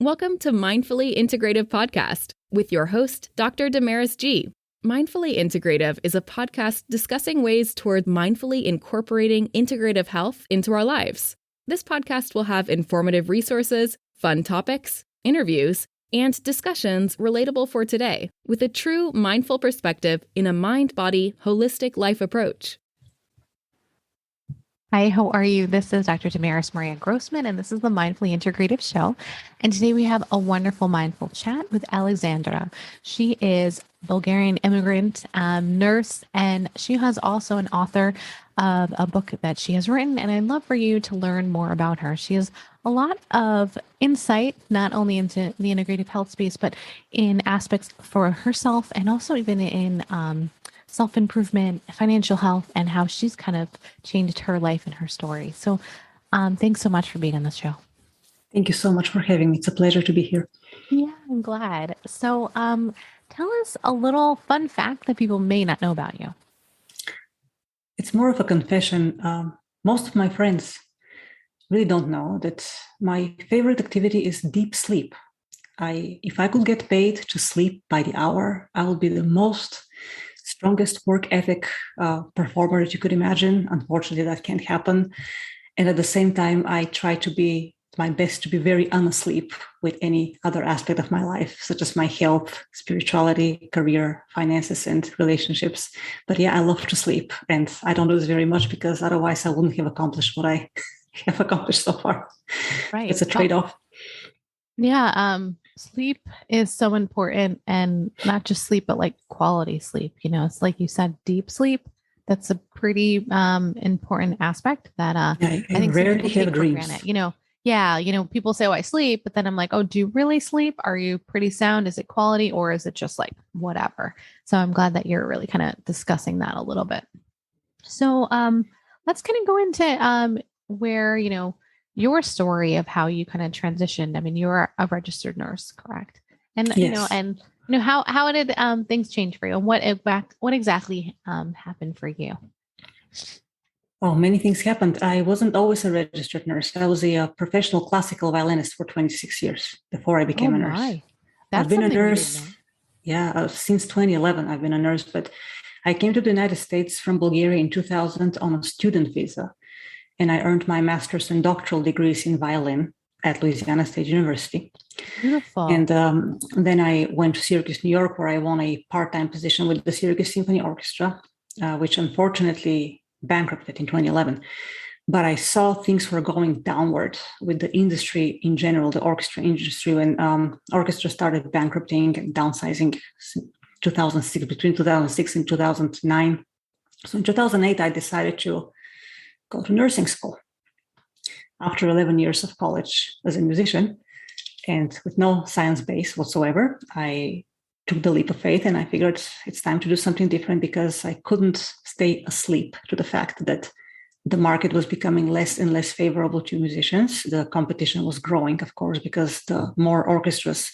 Welcome to Mindfully Integrative Podcast with your host, Dr. Damaris G. Mindfully Integrative is a podcast discussing ways toward mindfully incorporating integrative health into our lives. This podcast will have informative resources, fun topics, interviews, and discussions relatable for today with a true mindful perspective in a mind-body, holistic life approach. Hi, how are you? This is Dr. Damaris Maria Grossman, and this is the Mindfully Integrative Show. And today we have a wonderful mindful chat with Alexandra. She is a Bulgarian immigrant, nurse, and she has also an author of a book that she has written. And I'd love for you to learn more about her. She has a lot of insight, not only into the integrative health space, but in aspects for herself and also even in self-improvement, financial health, and how she's kind of changed her life and her story. So thanks so much for being on the show. Thank you so much for having me. It's a pleasure to be here. Yeah, I'm glad. So tell us a little fun fact that people may not know about you. It's more of a confession. Most of my friends really don't know that my favorite activity is deep sleep. If I could get paid to sleep by the hour, I would be the strongest work ethic performer that you could imagine. Unfortunately, that can't happen. And at the same time, I try to be my best to be very unasleep with any other aspect of my life, such as my health, spirituality, career, finances, and relationships. But yeah, I love to sleep. And I don't do this very much because otherwise I wouldn't have accomplished what I have accomplished so far. Right. It's a trade-off. Yeah. Sleep is so important, and not just sleep, but like quality sleep. You know, it's like you said, deep sleep. That's a pretty important aspect that I think rarely have dreams. For granted. People say, "Oh, I sleep," but then I'm like, "Oh, do you really sleep? Are you pretty sound? Is it quality, or is it just like whatever?" So I'm glad that you're really kind of discussing that a little bit. So let's kind of go into where your story of how you kind of transitioned. I mean, you're a registered nurse, correct? And yes. How did things change for you? And what exactly happened for you? Oh, many things happened. I wasn't always a registered nurse. I was a professional classical violinist for 26 years before I became a nurse. I've been a nurse. Yeah, since 2011, I've been a nurse, but I came to the United States from Bulgaria in 2000 on a student visa. And I earned my master's and doctoral degrees in violin at Louisiana State University. Beautiful. And then I went to Syracuse, New York, where I won a part-time position with the Syracuse Symphony Orchestra, which unfortunately bankrupted in 2011. But I saw things were going downward with the industry in general, the orchestra industry, when orchestra started bankrupting and downsizing 2006, between 2006 and 2009. So in 2008, I decided to go to nursing school after 11 years of college as a musician, and with no science base whatsoever. I took the leap of faith and I figured it's time to do something different because I couldn't stay asleep to the fact that the market was becoming less and less favorable to musicians. The competition was growing, of course, because the more orchestras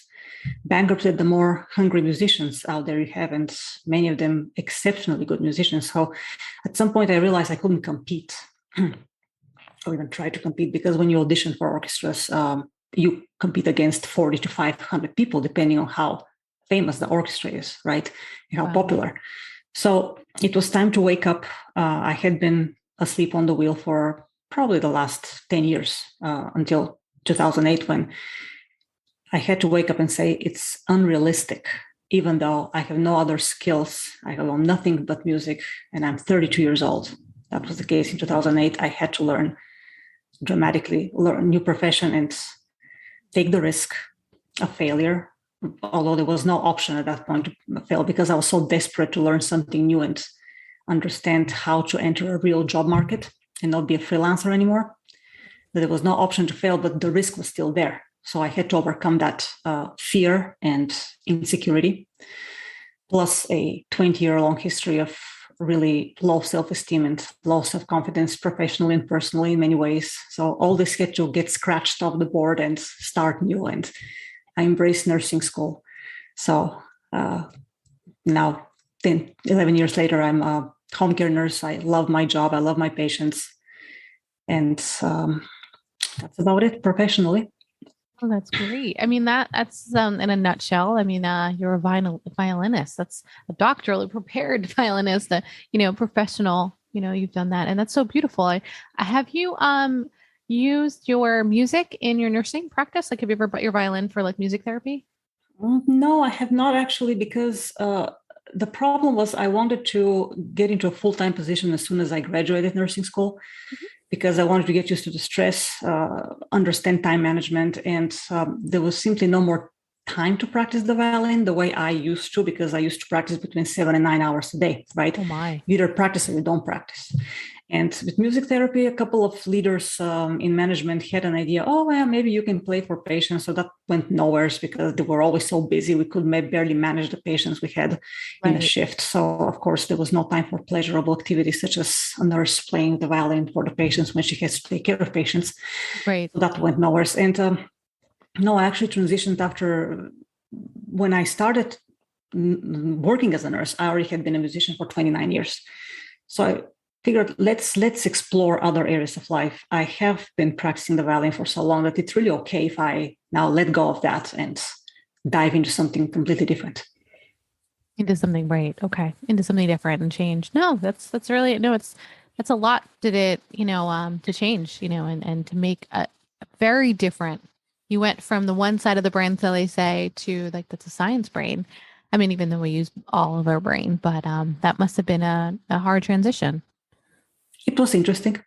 bankrupted, the more hungry musicians out there you have, and many of them exceptionally good musicians. So at some point I realized I couldn't compete or even try to compete, because when you audition for orchestras, you compete against 40 to 500 people, depending on how famous the orchestra is, right? And how popular. So it was time to wake up. I had been asleep on the wheel for probably the last 10 years until 2008, when I had to wake up and say it's unrealistic, even though I have no other skills. I have nothing but music, and I'm 32 years old. That was the case in 2008. I had to learn a new profession and take the risk of failure, although there was no option at that point to fail, because I was so desperate to learn something new and understand how to enter a real job market and not be a freelancer anymore. That there was no option to fail, but the risk was still there. So I had to overcome that fear and insecurity, plus a 20-year-long history of really low self-esteem and low self-confidence, professionally and personally in many ways. So all this had to get scratched off the board and start new. And I embraced nursing school. So now 11 years later, I'm a home care nurse. I love my job. I love my patients. And that's about it professionally. Oh, that's great. I mean, that's in a nutshell. I mean, you're a violinist. That's a doctorally prepared violinist, professional, you've done that. And that's so beautiful. I have you used your music in your nursing practice? Like, have you ever brought your violin for like music therapy? No, I have not actually, because the problem was I wanted to get into a full-time position as soon as I graduated nursing school, because I wanted to get used to the stress, understand time management, and there was simply no more time to practice the violin the way I used to, because I used to practice between 7 and 9 hours a day, right? Oh my. You either practice or you don't practice. And with music therapy, a couple of leaders in management had an idea, oh, well, maybe you can play for patients. So that went nowhere because they were always so busy. We could barely manage the patients we had in a shift. So, of course, there was no time for pleasurable activities such as a nurse playing the violin for the patients when she has to take care of patients. Right. So that went nowhere. And no, I actually transitioned after when I started working as a nurse. I already had been a musician for 29 years. So I figured let's explore other areas of life. I have been practicing the violin for so long that it's really okay if I now let go of that and dive into something completely different. Into something, right. Okay. Into something different and change. No, that's really, no, that's a lot to change, and to make a very different. You went from the one side of the brain, so they say, to like, that's a science brain. I mean, even though we use all of our brain, but that must have been a hard transition. It was interesting.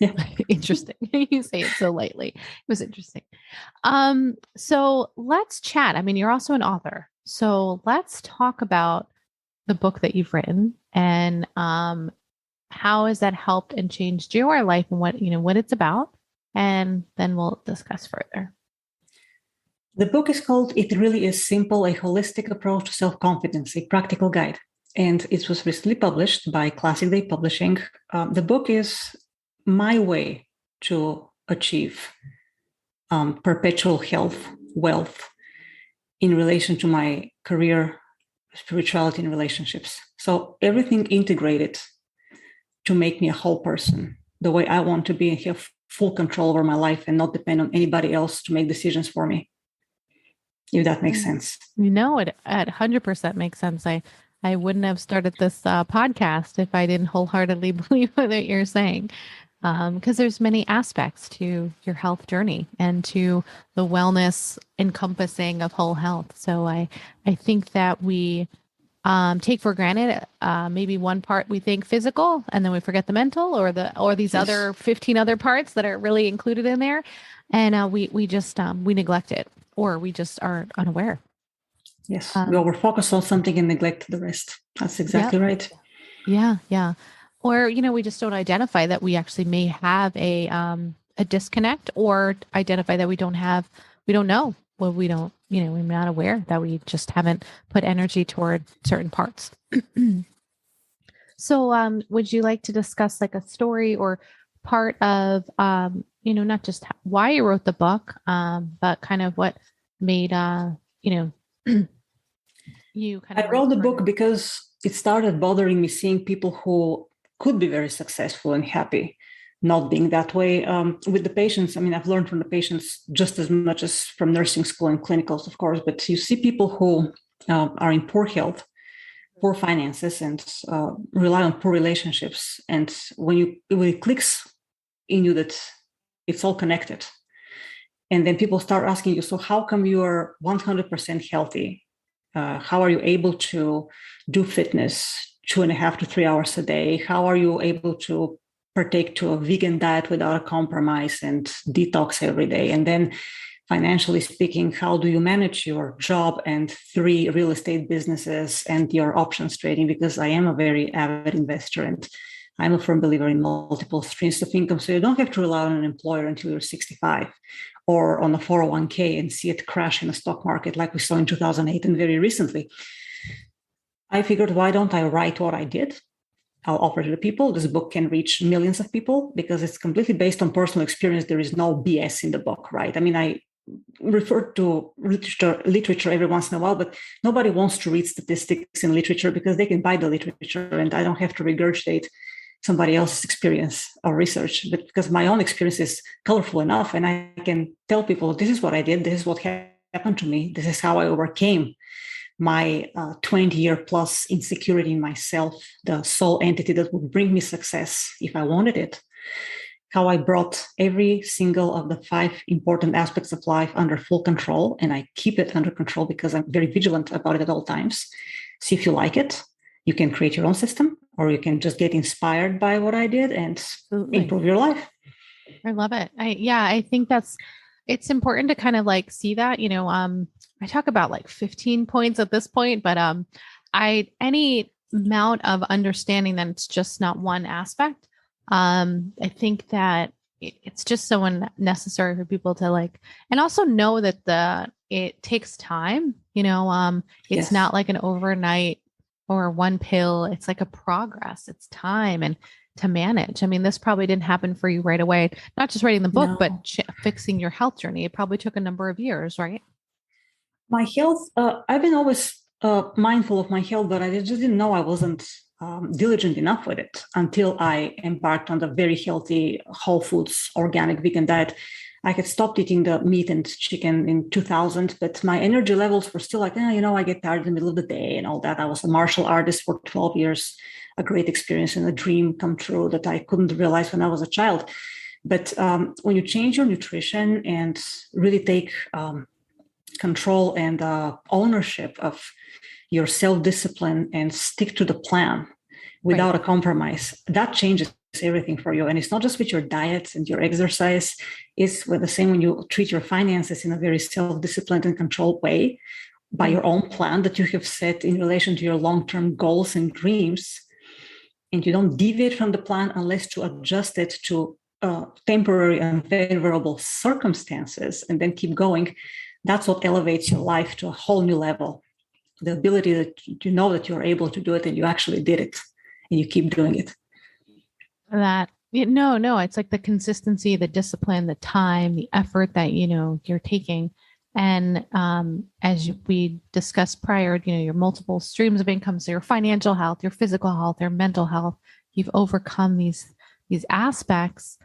Yeah. Interesting. You say it so lightly. It was interesting. So let's chat. I mean, you're also an author. So let's talk about the book that you've written and how has that helped and changed your life and what it's about. And then we'll discuss further. The book is called It Really Is Simple, A Holistic Approach to Self-Confidence, a Practical Guide. And it was recently published by Classic Day Publishing. The book is my way to achieve perpetual health, wealth in relation to my career, spirituality, and relationships. So everything integrated to make me a whole person, the way I want to be, and have full control over my life and not depend on anybody else to make decisions for me. If that makes sense. No, it 100% makes sense. I wouldn't have started this podcast if I didn't wholeheartedly believe what you're saying. Because there's many aspects to your health journey and to the wellness encompassing of whole health. So I think that we take for granted maybe one part we think physical, and then we forget the mental or these other 15 other parts that are really included in there, and we just we neglect it, or we just are unaware. Yes, we overfocus on something and neglect the rest. That's exactly right. Yeah. Or, we just don't identify that we actually may have a disconnect, or identify that we don't know. Well, we're not aware that we just haven't put energy toward certain parts. So, would you like to discuss like a story or part of, not just why you wrote the book, but kind of what made, you kind of. I wrote the book because it started bothering me seeing people who could be very successful and happy not being that way. With the patients, I mean, I've learned from the patients just as much as from nursing school and clinicals, of course, but you see people who are in poor health, poor finances, and rely on poor relationships. And when it clicks in you that it's all connected, and then people start asking you, so how come you are 100% healthy? How are you able to do fitness 2.5 to 3 hours a day? How are you able to partake to a vegan diet without a compromise and detox every day? And then financially speaking, how do you manage your job and 3 real estate businesses and your options trading? Because I am a very avid investor and I'm a firm believer in multiple streams of income. So you don't have to rely on an employer until you're 65 or on a 401k and see it crash in the stock market like we saw in 2008 and very recently. I figured, why don't I write what I did? I'll offer to the people. This book can reach millions of people because it's completely based on personal experience. There is no BS in the book, right? I mean, I refer to literature every once in a while, but nobody wants to read statistics in literature because they can buy the literature and I don't have to regurgitate somebody else's experience or research, but because my own experience is colorful enough, and I can tell people, this is what I did, this is what happened to me, this is how I overcame my 20-year plus insecurity in myself, the sole entity that would bring me success if I wanted it. How I brought every single of the 5 important aspects of life under full control, and I keep it under control because I'm very vigilant about it at all times. See if you like it. You can create your own system, or you can just get inspired by what I did and Absolutely. improve your life. I love it. I think it's important to kind of like see that, I talk about like 15 points at this point, but any amount of understanding that it's just not one aspect. I think that it's just so necessary for people to like, and also know that it takes time, it's Yes. not like an overnight or one pill. It's like a progress. It's time and to manage. I mean, this probably didn't happen for you right away, not just writing the book, No. but fixing your health journey. It probably took a number of years, right? My health, I've been always mindful of my health, but I just didn't know I wasn't diligent enough with it until I embarked on the very healthy, whole foods, organic, vegan diet. I had stopped eating the meat and chicken in 2000, but my energy levels were still like, I get tired in the middle of the day and all that. I was a martial artist for 12 years, a great experience and a dream come true that I couldn't realize when I was a child. But when you change your nutrition and really take control and ownership of your self-discipline and stick to the plan without a compromise, that changes everything for you. And it's not just with your diet and your exercise, it's with the same when you treat your finances in a very self-disciplined and controlled way by your own plan that you have set in relation to your long-term goals and dreams. And you don't deviate from the plan unless to adjust it to temporary unfavorable circumstances and then keep going. That's what elevates your life to a whole new level. The ability that you know that you're able to do it and you actually did it and you keep doing it. It's like the consistency, the discipline, the time, the effort that, you're taking. And as we discussed prior, your multiple streams of income, so your financial health, your physical health, your mental health, you've overcome these aspects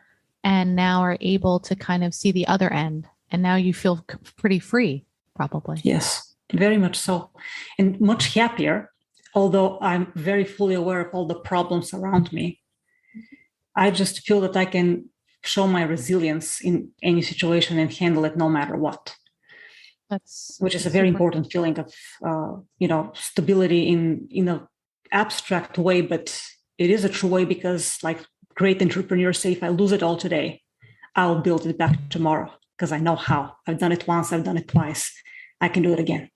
and now are able to kind of see the other end. And now you feel pretty free, probably. Yes, very much so. And much happier, although I'm very fully aware of all the problems around me. I just feel that I can show my resilience in any situation and handle it no matter what. Which is a very important feeling of, stability in an abstract way, but it is a true way because like great entrepreneurs say, if I lose it all today, I'll build it back tomorrow because I know how. I've done it once, I've done it twice. I can do it again.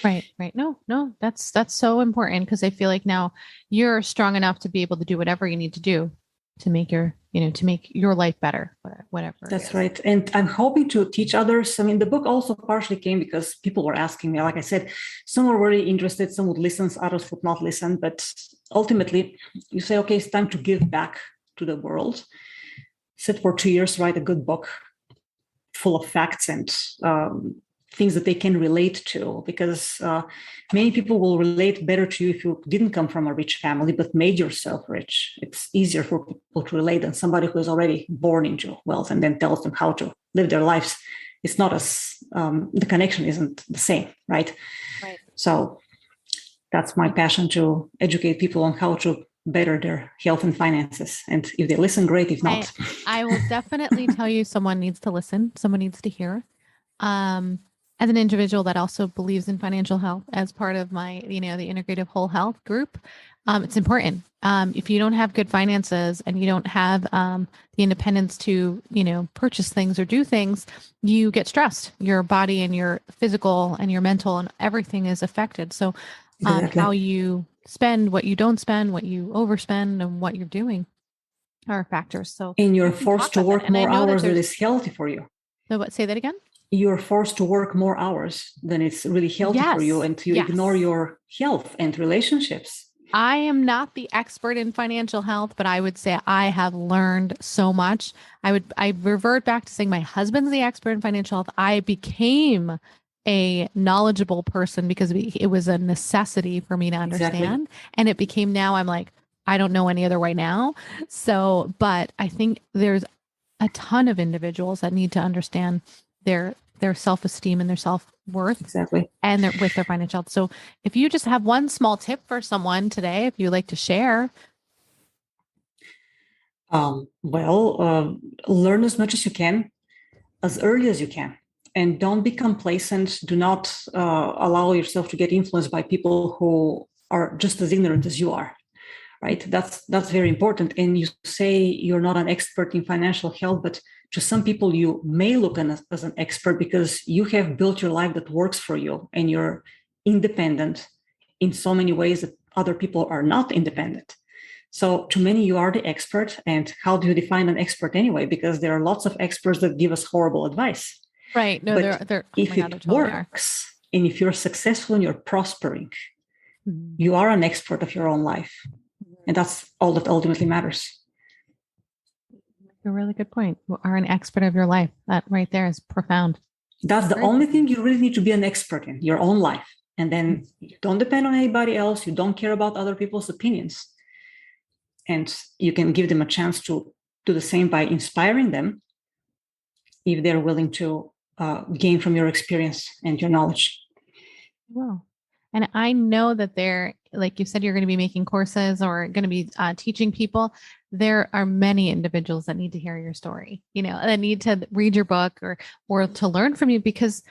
Right. No, that's so important because I feel like now you're strong enough to be able to do whatever you need to do to make your life better, whatever. That's right. And I'm hoping to teach others. I mean, the book also partially came because people were asking me, like I said, some were really interested, some would listen, others would not listen. But ultimately you say, okay, it's time to give back to the world. Sit for 2 years, write a good book full of facts and things that they can relate to, because many people will relate better to you if you didn't come from a rich family but made yourself rich. It's easier for people to relate than somebody who is already born into wealth and then tells them how to live their lives. It's not as the connection isn't the same, right? So that's my passion, to educate people on how to better their health and finances. And if they listen, great. If not, I will definitely tell you someone needs to listen. Someone needs to hear. As an individual that also believes in financial health as part of my, the Integrative Whole Health group, it's important. If you don't have good finances and you don't have the independence to, purchase things or do things, you get stressed. Your body and your physical and your mental and everything is affected. So exactly. How you spend, what you don't spend, what you overspend, and what you're doing are factors. So and you're forced to work more hours than is healthy for you. So what? Say that again. You're forced to work more hours than it's really healthy for you, and to ignore your health and relationships. I am not the expert in financial health, but I would say I have learned so much. I revert back to saying my husband's the expert in financial health. I became a knowledgeable person because it was a necessity for me to understand. Exactly. And it became, now I'm like, I don't know any other way now. So, but I think there's a ton of individuals that need to understand their self-esteem and their self-worth Exactly. and with their financial health. So if you just have one small tip for someone today, if you'd like to share. Learn as much as you can, as early as you can, and don't be complacent. Do not allow yourself to get influenced by people who are just as ignorant as you are. Right? That's very important. And you say you're not an expert in financial health, but to some people you may look as an expert because you have built your life that works for you, and you're independent in so many ways that other people are not independent. So to many, you are the expert. And how do you define an expert anyway? Because there are lots of experts that give us horrible advice. Right. No, but they're if it totally works and if you're successful and you're prospering, you are an expert of your own life. And that's all that ultimately matters. A really good point. You are an expert of your life. That right there is profound. That's the only thing you really need to be an expert in, your own life. And then you don't depend on anybody else. You don't care about other people's opinions. And you can give them a chance to do the same by inspiring them if they're willing to gain from your experience and your knowledge. Wow. And I know that they're, like you said, you're going to be making courses or going to be teaching people. There are many individuals that need to hear your story, that need to read your book or to learn from you, because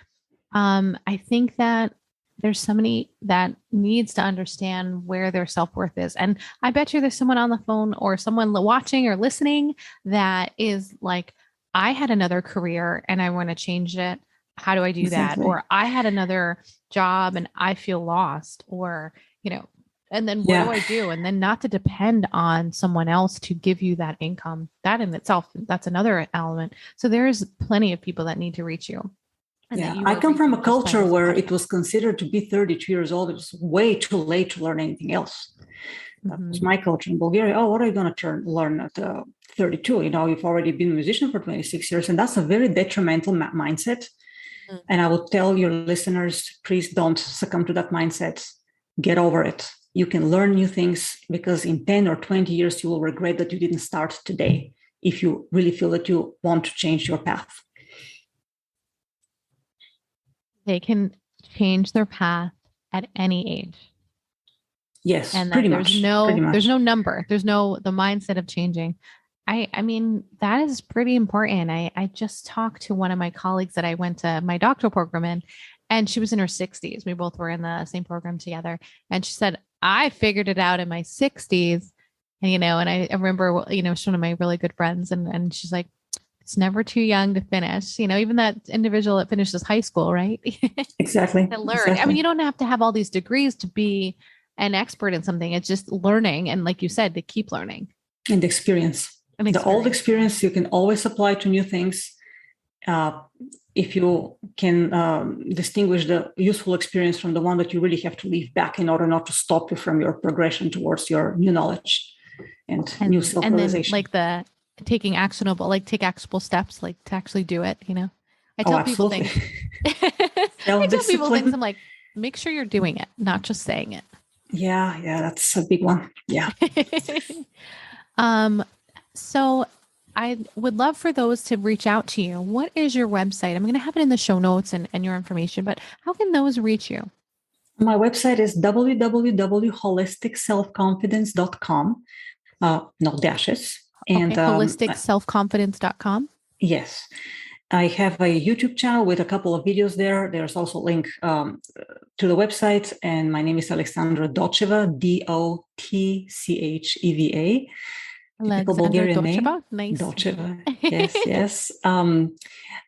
I think that there's somebody that needs to understand where their self-worth is. And I bet you there's someone on the phone or someone watching or listening that is like, I had another career and I want to change it. How do I do that? Or I had another job and I feel lost, or, and then what do I do? And then not to depend on someone else to give you that income. That in itself, that's another element. So there's plenty of people that need to reach you. I come from a culture where it was considered to be 32 years old. It was way too late to learn anything else. That was my culture in Bulgaria. Oh, what are you going to learn at 32? You've already been a musician for 26 years. And that's a very detrimental mindset. And I would tell your listeners, please don't succumb to that mindset. Get over it. You can learn new things, because in 10 or 20 years, you will regret that you didn't start today if you really feel that you want to change your path. They can change their path at any age. Yes, and pretty there's much. There's no number. There's the mindset of changing. I mean, that is pretty important. I just talked to one of my colleagues that I went to my doctoral program in, and she was in her 60s. We both were in the same program together. And she said, I figured it out in my 60s. And, and I remember, she's one of my really good friends. And she's like, it's never too young to finish, even that individual that finishes high school, right? Exactly. To learn. Exactly. I mean, you don't have to have all these degrees to be an expert in something. It's just learning. And like you said, to keep learning. And experience. The old experience you can always apply to new things. If you can distinguish the useful experience from the one that you really have to leave back in order not to stop you from your progression towards your new knowledge and new self-realization. And then take actionable steps, like to actually do it. I tell people things. I tell people things. I'm like, make sure you're doing it, not just saying it. Yeah, that's a big one. Yeah. So I would love for those to reach out to you. What is your website? I'm going to have it in the show notes and your information, but how can those reach you? My website is www.HolisticSelfConfidence.com. No dashes. And HolisticSelfConfidence.com. Yes. I have a YouTube channel with a couple of videos there. There's also a link to the website. And my name is Alexandra Dotcheva, Dotcheva. Typical Bulgarian name. Nice. Dotcheva. Yes.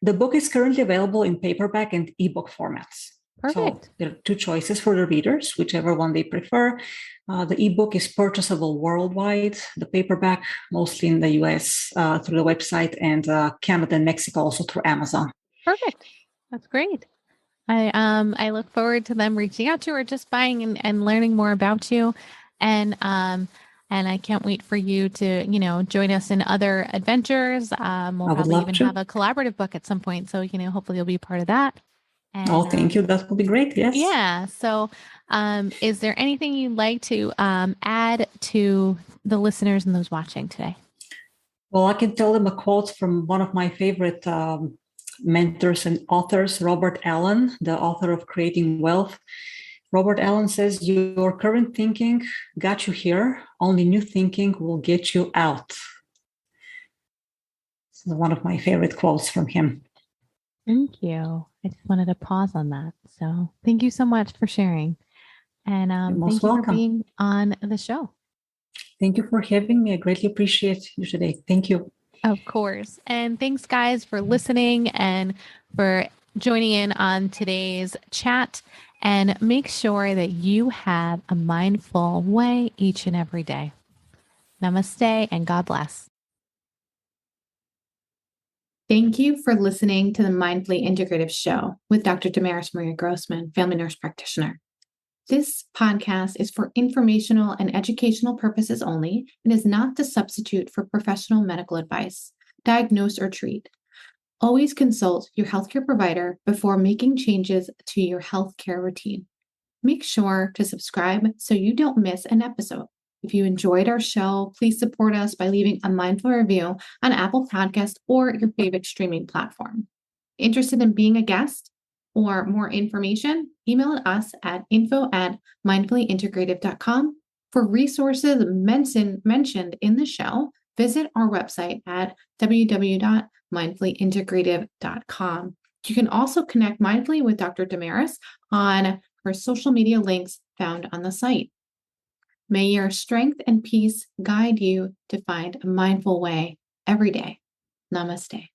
The book is currently available in paperback and ebook formats. Perfect. So there are two choices for the readers, whichever one they prefer. The ebook is purchasable worldwide. The paperback, mostly in the US through the website, and Canada and Mexico also through Amazon. Perfect. That's great. I look forward to them reaching out to you or just buying and learning more about you. And I can't wait for you to, join us in other adventures. We'll probably even have a collaborative book at some point. So, hopefully you'll be part of that. Oh, thank you. That would be great. Yes. Yeah. So, is there anything you'd like to add to the listeners and those watching today? Well, I can tell them a quote from one of my favorite mentors and authors, Robert Allen, the author of Creating Wealth. Robert Allen says, your current thinking got you here. Only new thinking will get you out. This is one of my favorite quotes from him. Thank you. I just wanted to pause on that. So thank you so much for sharing. And thank you welcome for being on the show. Thank you for having me. I greatly appreciate you today. Thank you. Of course. And thanks, guys, for listening and for joining in on today's chat. And make sure that you have a mindful way each and every day. Namaste and God bless. Thank you for listening to the Mindfully Integrative Show with Dr. Damaris Maria Grossman, family nurse practitioner. This podcast is for informational and educational purposes only and is not to substitute for professional medical advice, diagnose, or treat. Always consult your healthcare provider before making changes to your healthcare routine. Make sure to subscribe so you don't miss an episode. If you enjoyed our show, please support us by leaving a mindful review on Apple Podcasts or your favorite streaming platform. Interested in being a guest or more information? Email us at info@mindfullyintegrative.com. For resources mentioned in the show, visit our website at www.mindfullyintegrative.com. You can also connect mindfully with Dr. Damaris on her social media links found on the site. May your strength and peace guide you to find a mindful way every day. Namaste.